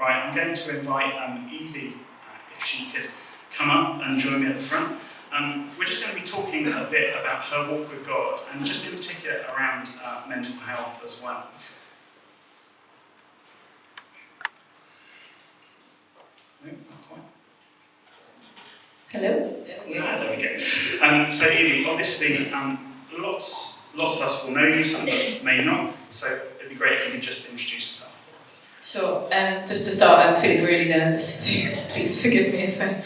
Right, I'm going to invite Evee, if she could come up and join me at the front. We're just going to be talking a bit about her walk with God, and just in particular around mental health as well. No, not quite. Hello. There we go. So Evee, obviously, lots of us will know you, some of us may not, so it'd be great if you could just introduce yourself. Sure. Just to start, I'm feeling really nervous, so please forgive me if I,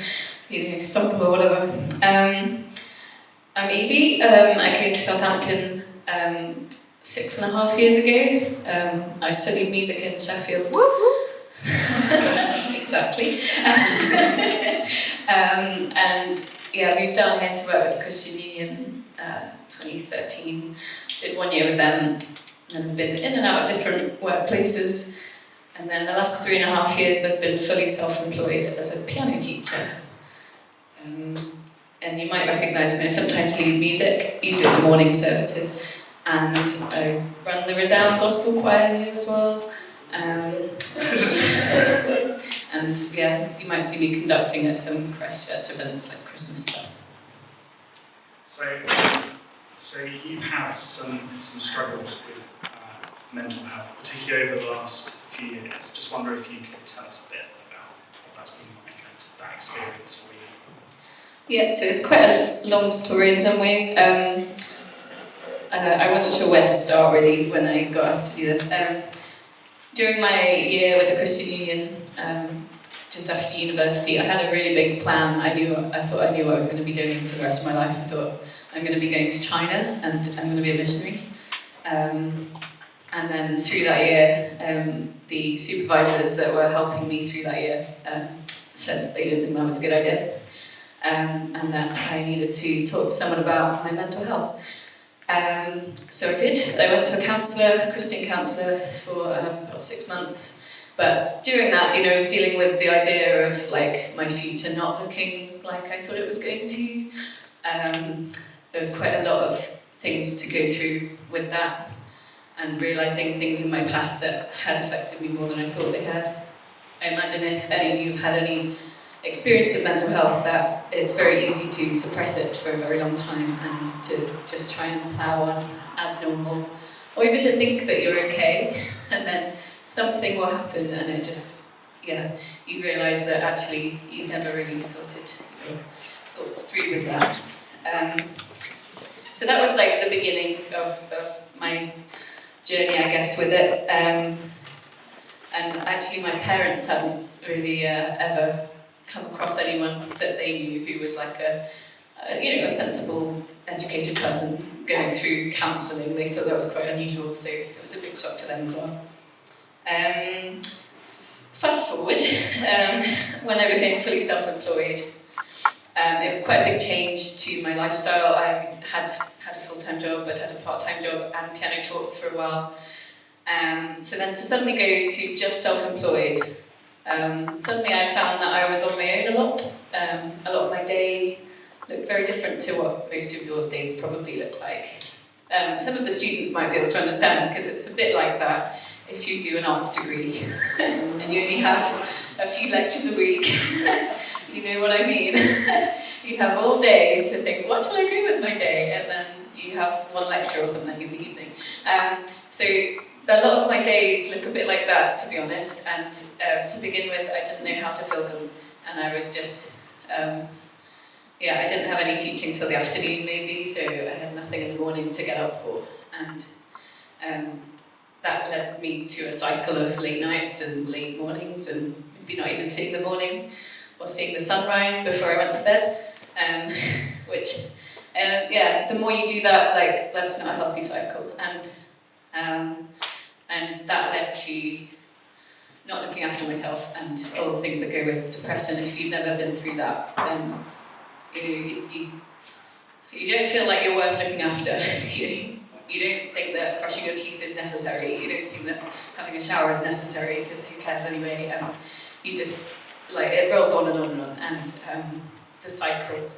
stumble or whatever. I'm Evee. I came to Southampton 6.5 years ago. I studied music in Sheffield. Exactly. I moved down here to work with the Christian Union 2013. Did 1 year with them, and I've been in and out of different workplaces. And then the last 3.5 years I've been fully self-employed as a piano teacher. And you might recognise me, I sometimes lead music, usually at the morning services. And I run the Resound Gospel Choir here as well. You might see me conducting at some Christchurch events like Christmas stuff. So you've had some struggles with mental health, particularly over the last few years. Just wonder if you could tell us a bit about what that's been like and that experience for you. Yeah, so it's quite a long story in some ways. I wasn't sure where to start really when I got asked to do this. During my year with the Christian Union, just after university, I had a really big plan. I thought I knew what I was going to be doing for the rest of my life. I thought, I'm going to be going to China and I'm going to be a missionary. And then through that year, the supervisors that were helping me through that year said they didn't think that was a good idea, and that I needed to talk to someone about my mental health. So I did. I went to a Christian counsellor, for about 6 months. But during that, I was dealing with the idea of my future not looking like I thought it was going to. There was quite a lot of things to go through with that, and realising things in my past that had affected me more than I thought they had. I imagine if any of you have had any experience of mental health, that it's very easy to suppress it for a very long time and to just try and plough on as normal, or even to think that you're okay, and then something will happen and it just, you realise that actually you never really sorted your thoughts through with that. So that was the beginning of my journey, I guess, with it. And actually my parents hadn't really ever come across anyone that they knew who was a sensible, educated person going through counselling. They thought that was quite unusual, so it was a big shock to them as well. Fast forward, when I became fully self-employed, it was quite a big change to my lifestyle. I had a full-time job, I'd had a part-time job and piano taught for a while. So then to suddenly go to just self-employed, suddenly I found that I was on my own a lot. A lot of my day looked very different to what most of your days probably look like. Some of the students might be able to understand, because it's a bit like that if you do an arts degree and you only have a few lectures a week. You know what I mean? You have all day to think, what shall I do with my day? And then you have one lecture or something in the evening. So a lot of my days look a bit like that, to be honest, and to begin with, I didn't know how to fill them, and I was just, I didn't have any teaching till the afternoon maybe, so I had nothing in the morning to get up for, and that led me to a cycle of late nights and late mornings, and maybe not even seeing the morning, or seeing the sunrise before I went to bed, the more you do that, that's not a healthy cycle, and that led to not looking after myself and all the things that go with depression. If you've never been through that, then you don't feel like you're worth looking after. You don't think that brushing your teeth is necessary. You don't think that having a shower is necessary, because who cares anyway? And you just, it rolls on and on and on, and the cycle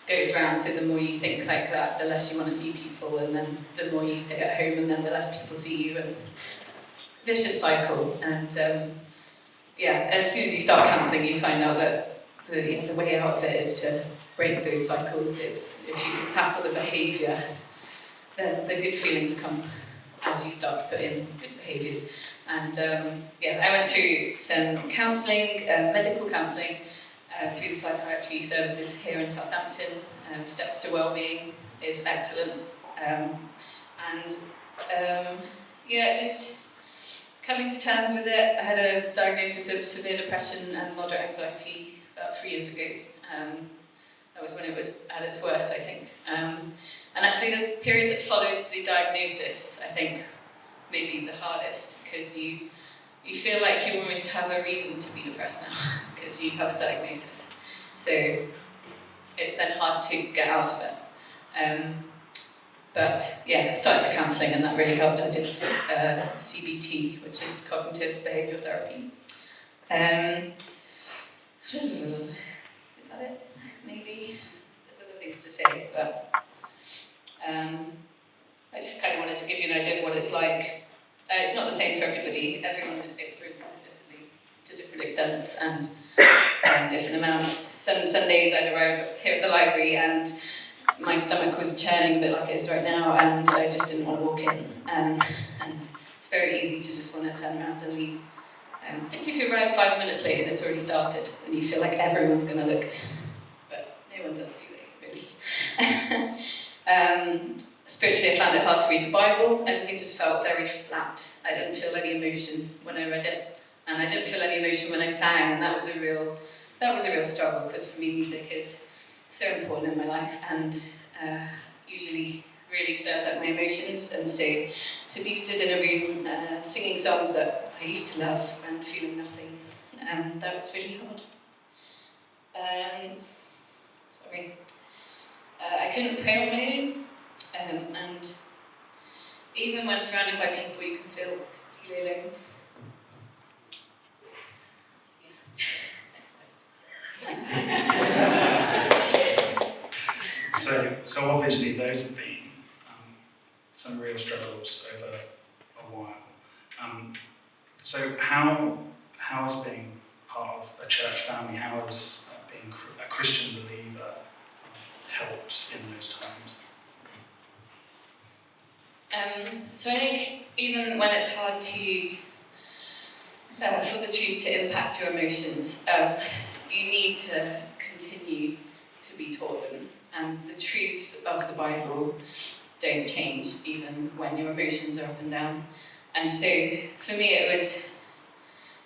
goes round. So the more you think like that, the less you want to see people, and then the more you stay at home, and then the less people see you, and vicious cycle. And as soon as you start counselling, you find out that the way out of it is to break those cycles. It's if you can tackle the behaviour, then the good feelings come as you start to put in good behaviours. And I went through some counselling, medical counselling, through the psychiatry services here in Southampton. Steps to Wellbeing is excellent. Just coming to terms with it. I had a diagnosis of severe depression and moderate anxiety about 3 years ago. That was when it was at its worst, I think. And actually the period that followed the diagnosis, I think, may be the hardest, because you feel like you almost have a reason to be depressed now, because you have a diagnosis. So it's then hard to get out of it. I started the counselling, and that really helped. I did CBT, which is cognitive behavioural therapy. Is that it? Maybe. There's other things to say, but I just kind of wanted to give you an idea of what it's like. It's not the same for everybody. Everyone experiences it differently, to different extents and different amounts. Some Sundays I'd arrive here at the library and my stomach was churning a bit like it is right now, and I just didn't want to walk in. And it's very easy to just want to turn around and leave. Particularly if you arrive 5 minutes late and it's already started, and you feel like everyone's going to look. But no one does, do they, really? Spiritually, I found it hard to read the Bible. Everything just felt very flat. I didn't feel any emotion when I read it, and I didn't feel any emotion when I sang, and that was a real struggle, because for me music is so important in my life, and usually really stirs up my emotions. And so to be stood in a room singing songs that I used to love and feeling nothing, that was really hard. I couldn't pray on my own. And even when surrounded by people, you can feel really alone. So obviously those have been some real struggles over a while. So how has being part of a church family, how has being a Christian believer helped in those times? So I think even when it's hard for the truth to impact your emotions, you need to continue to be taught them. And the truths of the Bible don't change, even when your emotions are up and down. And so for me it was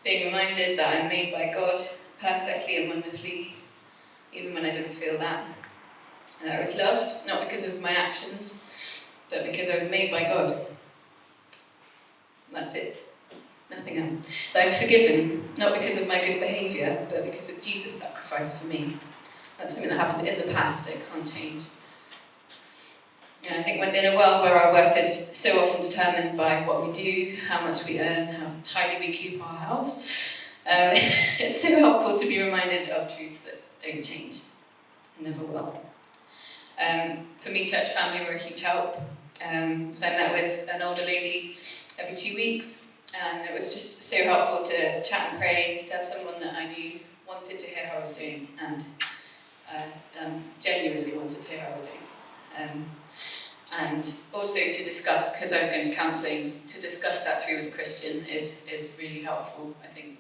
being reminded that I'm made by God perfectly and wonderfully, even when I didn't feel that. And that I was loved, not because of my actions, but because I was made by God. That's it. Nothing else. That I'm forgiven, not because of my good behaviour, but because of Jesus' sacrifice for me. That's something that happened in the past, it can't change. And I think when in a world where our worth is so often determined by what we do, how much we earn, how tidy we keep our house, it's so helpful to be reminded of truths that don't change, and never will. For me, church family were a huge help. So I met with an older lady every 2 weeks, and it was just so helpful to chat and pray, to have someone that I knew wanted to hear how I was doing, and genuinely wanted to hear how I was doing. And also to discuss, because I was going to counselling, to discuss that through with a Christian is really helpful. I think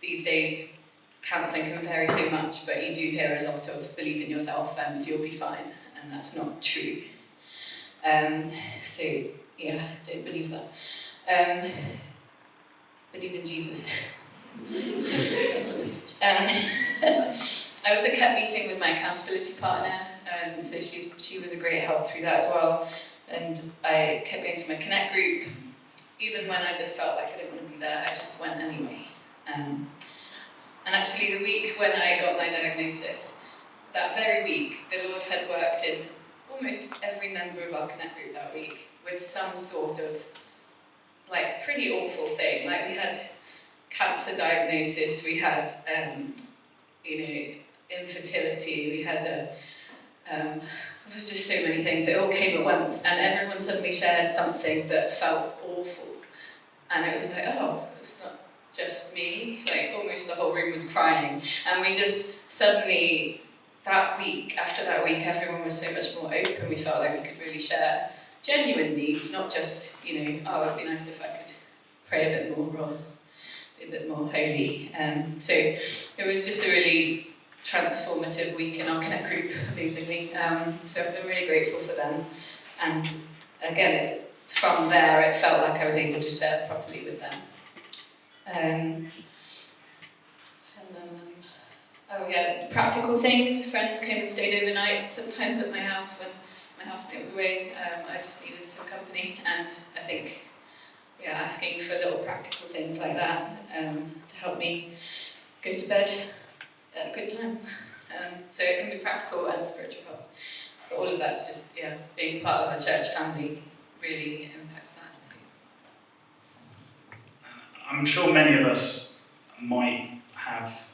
these days counselling can vary so much, but you do hear a lot of believe in yourself and you'll be fine, and that's not true. Don't believe that. Believe in Jesus. That's the message. I also kept meeting with my accountability partner, so she was a great help through that as well. And I kept going to my Connect group, even when I just felt like I didn't want to be there, I just went anyway. And actually the week when I got my diagnosis, that very week, the Lord had worked in almost every member of our Connect group that week with some sort of pretty awful thing. We had cancer diagnosis, we had infertility, we had there was just so many things. It all came at once, and everyone suddenly shared something that felt awful, and it was like, oh, it's not just me, like almost the whole room was crying, and we just suddenly, that week, after that week, everyone was so much more open. We felt like we could really share genuine needs, not just, oh, it'd be nice if I could pray a bit more or be a bit more holy. So it was just a really transformative week in our Connect group, basically. So I'm really grateful for them. And again, from there, it felt like I was able to share properly with them. Oh yeah, practical things. Friends came and stayed overnight, sometimes at my house when my housemate was away. I just needed some company, and I think asking for little practical things like that to help me go to bed at a good time. So it can be practical and spiritual help. But all of that's just, being part of a church family really impacts that. So. I'm sure many of us might have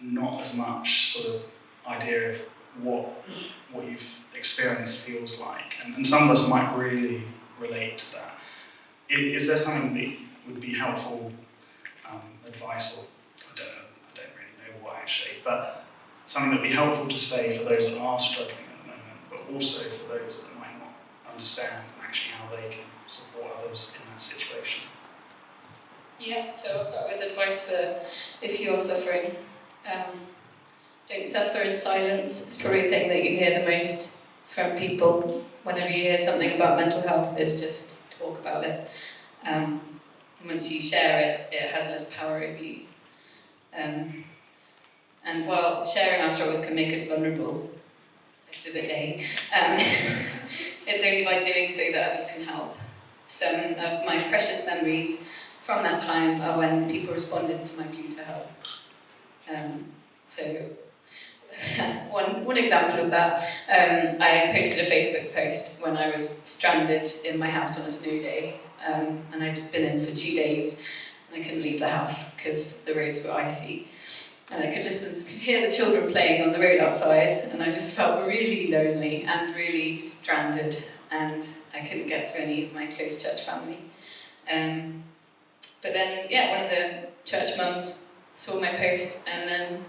not as much sort of idea of what you've experienced feels like, and some of us might really relate to that. Is there something that would be helpful advice, or I don't really know what actually, but something that would be helpful to say for those that are struggling at the moment, but also for those that might not understand actually how they can support others in that situation? Yeah, so I'll start with advice for if you're suffering. Don't suffer in silence. It's probably the thing that you hear the most from people whenever you hear something about mental health, is just talk about it. Once you share it, it has less power over you. And while sharing our struggles can make us vulnerable, Exhibit A, it's only by doing so that others can help. Some of my precious memories from that time are when people responded to my pleas for help. So one example of that, I posted a Facebook post when I was stranded in my house on a snow day, and I'd been in for 2 days, and I couldn't leave the house because the roads were icy. And I could hear the children playing on the road outside, and I just felt really lonely and really stranded, and I couldn't get to any of my close church family. But then, one of the church mums saw my post and then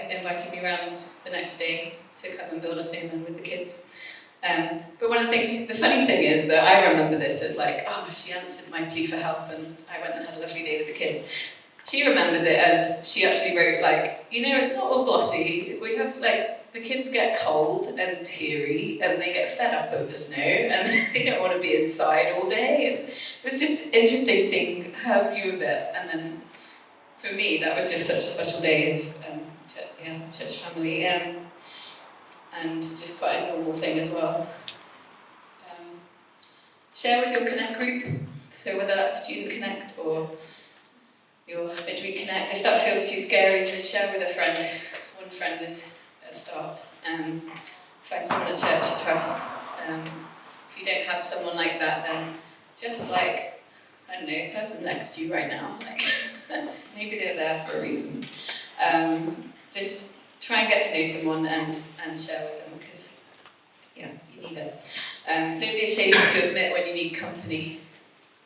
invited me around the next day to come and build a snowman with the kids. But one of the things, the funny thing is that I remember this as like, oh, she answered my plea for help and I went and had a lovely day with the kids. She remembers it as, she actually wrote like, it's not all glossy. We have like, the kids get cold and teary and they get fed up of the snow and they don't want to be inside all day. And it was just interesting seeing her view of it. And then for me, that was just such a special day of church family, and just quite a normal thing as well. Share with your Connect group, so whether that's Student Connect or your Midweek Connect. If that feels too scary, just share with a friend. One friend is a start. Find someone at church you trust. If you don't have someone like that, then just like, I don't know, a person next to you right now, like maybe they're there for a reason. Just try and get to know someone and share with them, because you need it. Don't be ashamed to admit when you need company.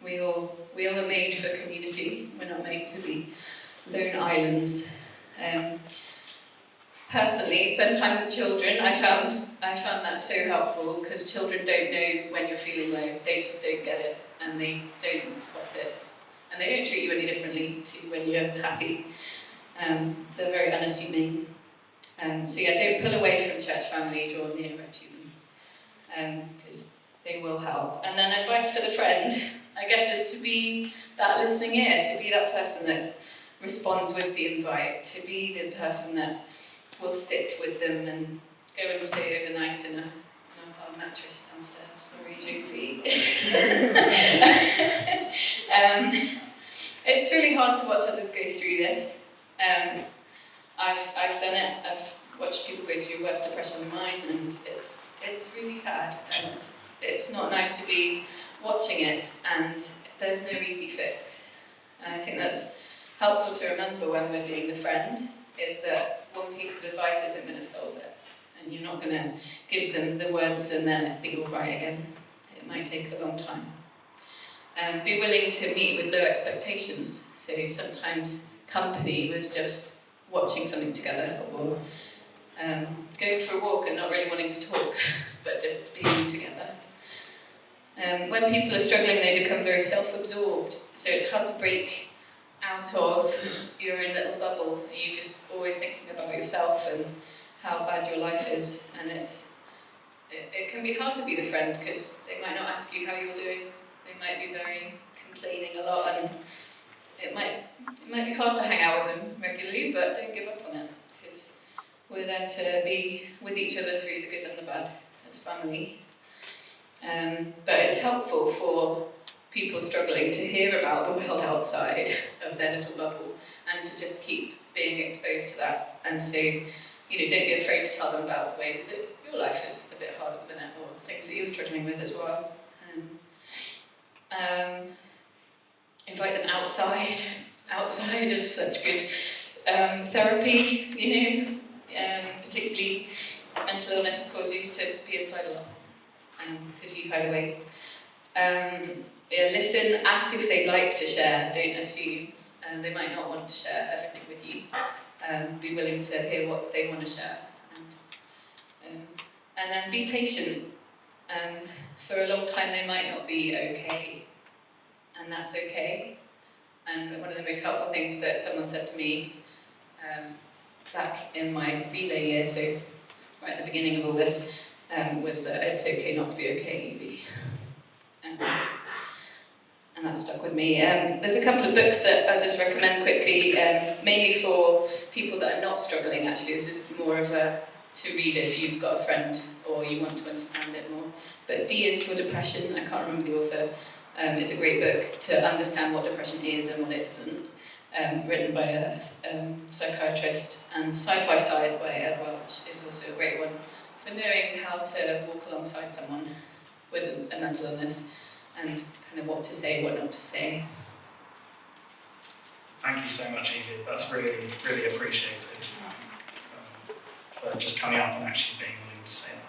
We all are made for community. We're not made to be lone islands. Personally, spend time with children. I found that so helpful, because children don't know when you're feeling low. They just don't get it, and they don't spot it, and they don't treat you any differently to when you're happy. They're very unassuming. So don't pull away from church family. Draw nearer to them, because they will help. And then advice for the friend, I guess, is to be that listening ear, to be that person that responds with the invite, to be the person that will sit with them and go and stay overnight in our mattress downstairs. Sorry, Jovi. It's really hard to watch others go through this. I've done it. I've watched people go through worse depression than mine, and it's really sad. And it's not nice to be watching it, and there's no easy fix. And I think that's helpful to remember when we're being the friend, is that one piece of advice isn't going to solve it, and you're not going to give them the words and then it'll be all right again. It might take a long time. Be willing to meet with low expectations. So sometimes company was just watching something together, or going for a walk and not really wanting to talk, but just being together. When people are struggling, they become very self-absorbed, so it's hard to break out of your own little bubble. You're just always thinking about yourself and how bad your life is, and it can be hard to be the friend, because they might not ask you how you're doing. They might be very complaining a lot, and it might be hard to hang out with them regularly, but don't give up on it, because we're there to be with each other through the good and the bad as family. But it's helpful for people struggling to hear about the world outside of their little bubble, and to just keep being exposed to that. And so, don't be afraid to tell them about the ways that your life is a bit hard at the minute, or things that you're struggling with as well. Invite them outside. Outside is such good therapy, particularly mental illness causes you to be inside a lot, because you hide away. Listen, ask if they'd like to share, don't assume. They might not want to share everything with you. Be willing to hear what they want to share. And then be patient. For a long time they might not be okay, and that's okay. And one of the most helpful things that someone said to me back in my relay year, so right at the beginning of all this, was that it's okay not to be okay, Evie. And that stuck with me. There's a couple of books that I just recommend quickly, mainly for people that are not struggling. Actually, this is more of to read if you've got a friend or you want to understand it more. But D is for Depression. I can't remember the author. It's a great book to understand what depression is and what it isn't. Written by a psychiatrist. And Sci-Fi Side by Ed Welch is also a great one for knowing how to walk alongside someone with a mental illness, and kind of what to say, what not to say. Thank you so much, Evie. That's really, really appreciated for just coming up and actually being willing to say that.